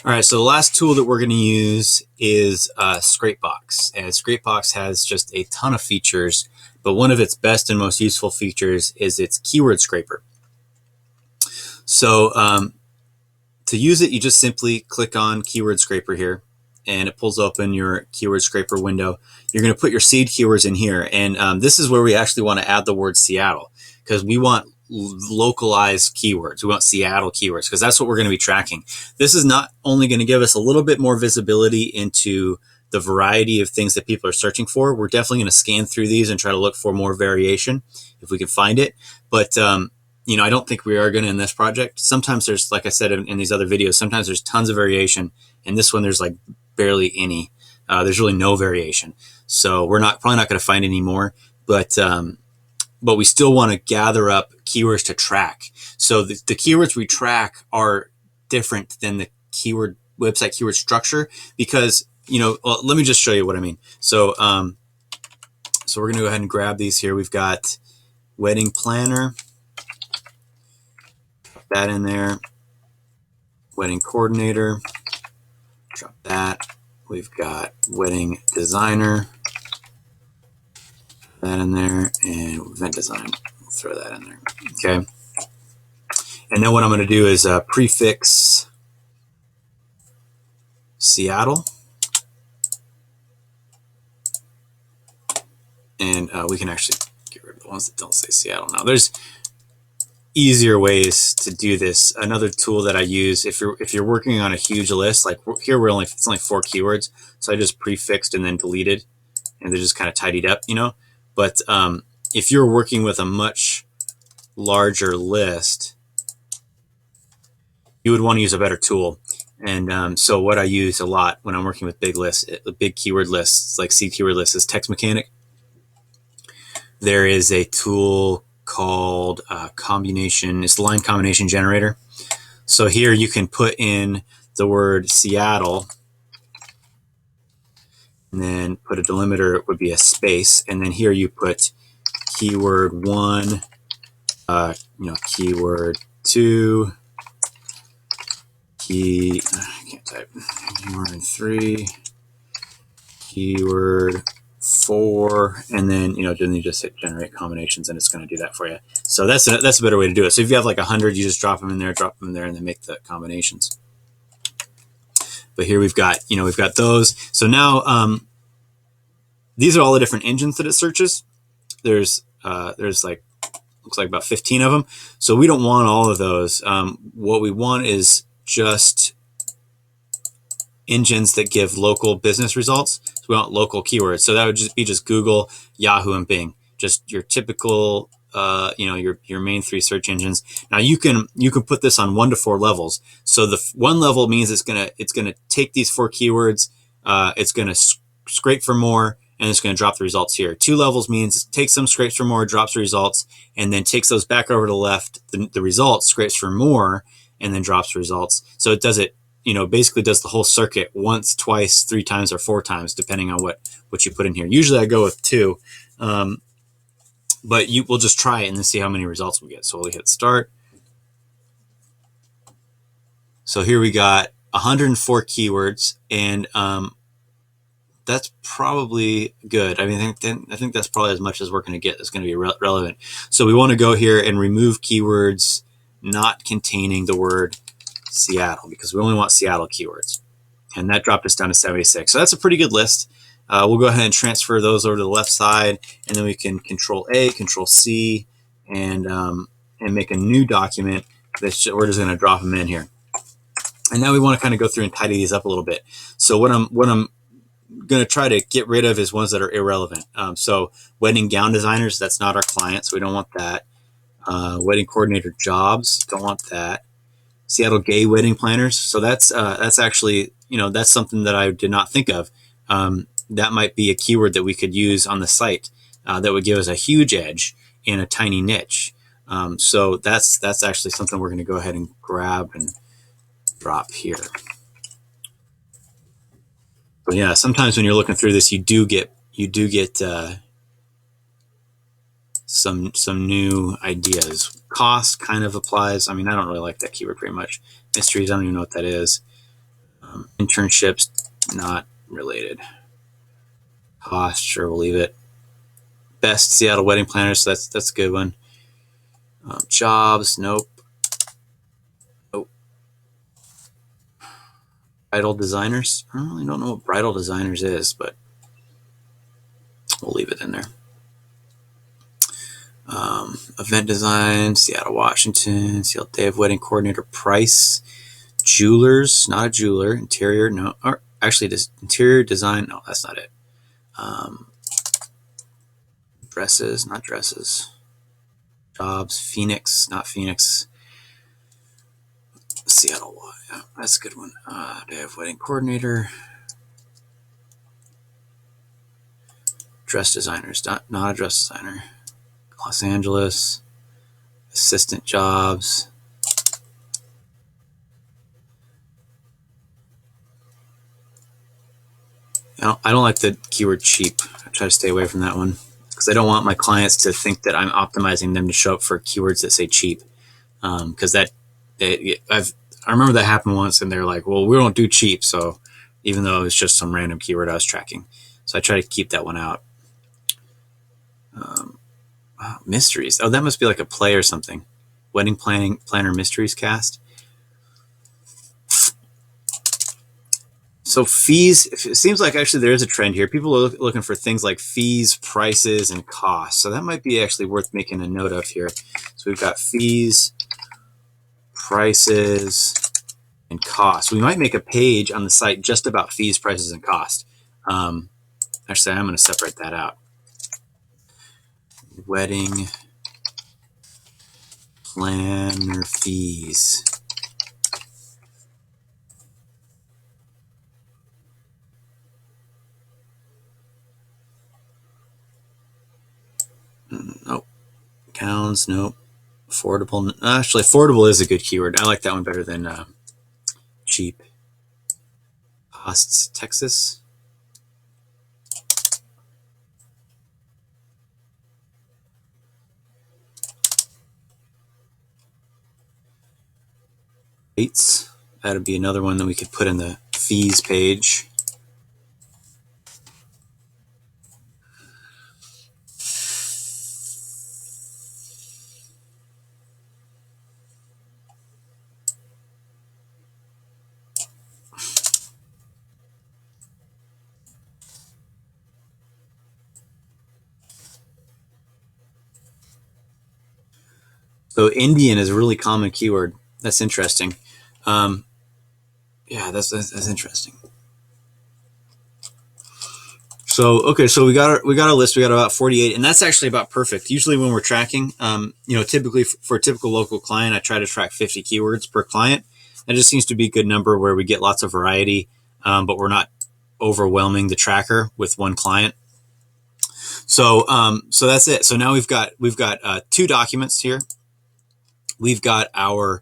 All right, so the last tool that we're going to use is Scrapebox. And Scrapebox has just a ton of features, but one of its best and most useful features is its keyword scraper. So to use it, you just simply click on keyword scraper here, and it pulls open your keyword scraper window. You're going to put your seed keywords in here, and this is where we actually want to add the word Seattle, because we want localized keywords. We want Seattle keywords because that's what we're going to be tracking. This is not only going to give us a little bit more visibility into the variety of things that people are searching for. We're definitely going to scan through these and try to look for more variation if we can find it. But I don't think we are going to in this project. Sometimes there's, like I said in these other videos, sometimes there's tons of variation. In this one, there's like barely any. There's really no variation. So we're probably not going to find any more. But we still want to gather up keywords to track. So the keywords we track are different than the website keyword structure because, let me just show you what I mean. So we're going to go ahead and grab these here. We've got wedding planner, drop that in there. Wedding coordinator, drop that. We've got wedding designer, that in there, and event design. We'll throw that in there. Okay. And then what I'm going to do is prefix Seattle. And we can actually get rid of the ones that don't say Seattle. Now, there's easier ways to do this. Another tool that I use if you're working on a huge list, like here it's only 4 keywords, so I just prefixed and then deleted, and they're just kind of tidied up, But if you're working with a much larger list, you would want to use a better tool. And so what I use a lot when I'm working with big lists, big keyword lists, like seed keyword lists, is Text Mechanic. There is a tool called combination. It's the line combination generator. So here you can put in the word Seattle, and then put a delimiter. It would be a space, and then here you put keyword 1, keyword 2, I can't type. Keyword 3, keyword 4, and then then you just hit generate combinations, and it's going to do that for you. So that's a better way to do it. So if you have like 100, you just drop them in there, and then make the combinations. But here we've got those. So now these are all the different engines that it searches. There's like looks like about 15 of them. So we don't want all of those. What we want is just engines that give local business results. So we want local keywords. So that would just be Google, Yahoo, and Bing. Just your typical, your main 3 search engines. Now you can put this on 1 to 4 levels. So the 1 level means it's gonna take these 4 keywords. It's gonna scrape for more, and it's going to drop the results here. 2 levels means it takes some, scrapes for more, drops the results, and then takes those back over to the left. The results scrapes for more, and then drops the results. So it does it, basically does the whole circuit once, twice, 3 times, or 4 times, depending on what you put in here. Usually I go with 2, but we'll just try it and then see how many results we get. So we'll hit start. So here we got 104 keywords, and that's probably good. I mean, I think that's probably as much as we're going to get that's going to be relevant. So we want to go here and remove keywords not containing the word Seattle, because we only want Seattle keywords. And that dropped us down to 76. So that's a pretty good list. We'll go ahead and transfer those over to the left side, and then we can Control A, Control C, and make a new document. We're just going to drop them in here. And now we want to kind of go through and tidy these up a little bit. So what I'm going to try to get rid of is ones that are irrelevant. So wedding gown designers, that's not our client, so we don't want that. Wedding coordinator jobs, don't want that. Seattle gay wedding planners, so that's actually, that's something that I did not think of. That might be a keyword that we could use on the site that would give us a huge edge in a tiny niche. So that's actually something we're going to go ahead and grab and drop here. But yeah, sometimes when you're looking through this, you do get some new ideas. Cost kind of applies. I mean, I don't really like that keyword very much. Mysteries, I don't even know what that is. Internships, not related. Cost, sure, we'll leave it. Best Seattle wedding planners, so that's a good one. Jobs, nope. Nope. Bridal designers, I really don't know what bridal designers is, but we'll leave it in there. Event design, Seattle, Washington. Seattle Day of Wedding Coordinator price. Jewelers, not a jeweler. Interior, no. Or actually, this interior design, no, that's not it. Dresses, not dresses. Jobs, Phoenix, not Phoenix. Seattle, yeah, that's a good one. Day of Wedding Coordinator. Dress designers, not a dress designer. Los Angeles, assistant jobs. I don't like the keyword cheap. I try to stay away from that one because I don't want my clients to think that I'm optimizing them to show up for keywords that say cheap. Because I remember that happened once, and they're like, "Well, we don't do cheap," so even though it's just some random keyword I was tracking, so I try to keep that one out. Mysteries. Oh, that must be like a play or something. Wedding planner mysteries cast. So fees, it seems like actually there is a trend here. People are looking for things like fees, prices, and costs. So that might be actually worth making a note of here. So we've got fees, prices, and costs. We might make a page on the site just about fees, prices, and cost. Actually, I'm going to separate that out. Wedding planner fees. Nope. Gowns, nope. Affordable. Actually, affordable is a good keyword. I like that one better than cheap. Costs, Texas. Rates. That'd be another one that we could put in the fees page. So Indian is a really common keyword. That's interesting. Yeah, that's interesting. So okay, so we got a list. We got about 48, and that's actually about perfect. Usually when we're tracking, typically for a typical local client, I try to track 50 keywords per client. That just seems to be a good number where we get lots of variety, but we're not overwhelming the tracker with one client. So that's it. So now we've got two documents here. We've got our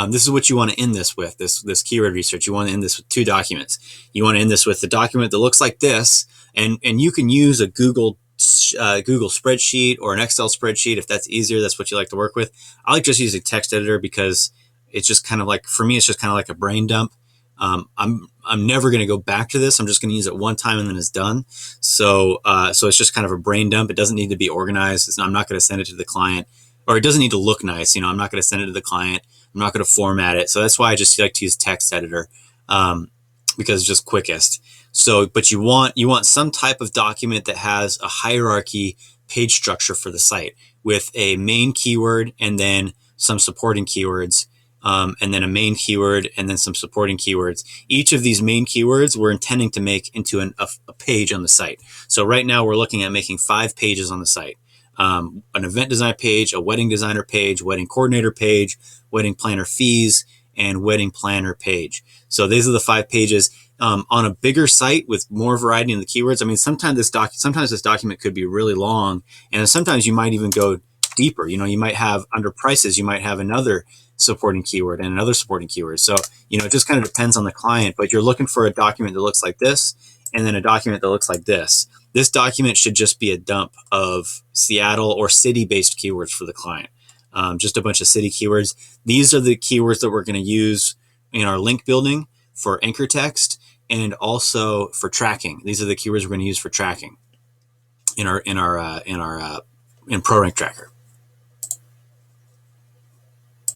this is what you want to end this with, this keyword research. You want to end this with two documents. You want to end this with the document that looks like this, and you can use a Google spreadsheet or an Excel spreadsheet if that's easier. That's what you like to work with. I like just using text editor because it's just kind of like, for me, it's just kind of like a brain dump. I'm never going to go back to this. I'm just going to use it one time and then it's done. So it's just kind of a brain dump. It doesn't need to be organized. I'm not going to send it to the client, or it doesn't need to look nice. I'm not going to send it to the client. I'm not going to format it. So that's why I just like to use text editor, because it's just quickest. So, but you want some type of document that has a hierarchy page structure for the site with a main keyword and then some supporting keywords. And then a main keyword and then some supporting keywords. Each of these main keywords we're intending to make into a page on the site. So right now we're looking at making 5 pages on the site. An event design page, a wedding designer page, wedding coordinator page, wedding planner fees, and wedding planner page. So these are the 5 pages. On a bigger site with more variety in the keywords, I mean, sometimes this document could be really long, and sometimes you might even go deeper. You might have under prices, you might have another supporting keyword and another supporting keyword. So, it just kind of depends on the client, but you're looking for a document that looks like this and then a document that looks like this. This document should just be a dump of Seattle or city-based keywords for the client. Just a bunch of city keywords. These are the keywords that we're going to use in our link building. for anchor text, and also for tracking. These are the keywords we're going to use for tracking in ProRank Tracker.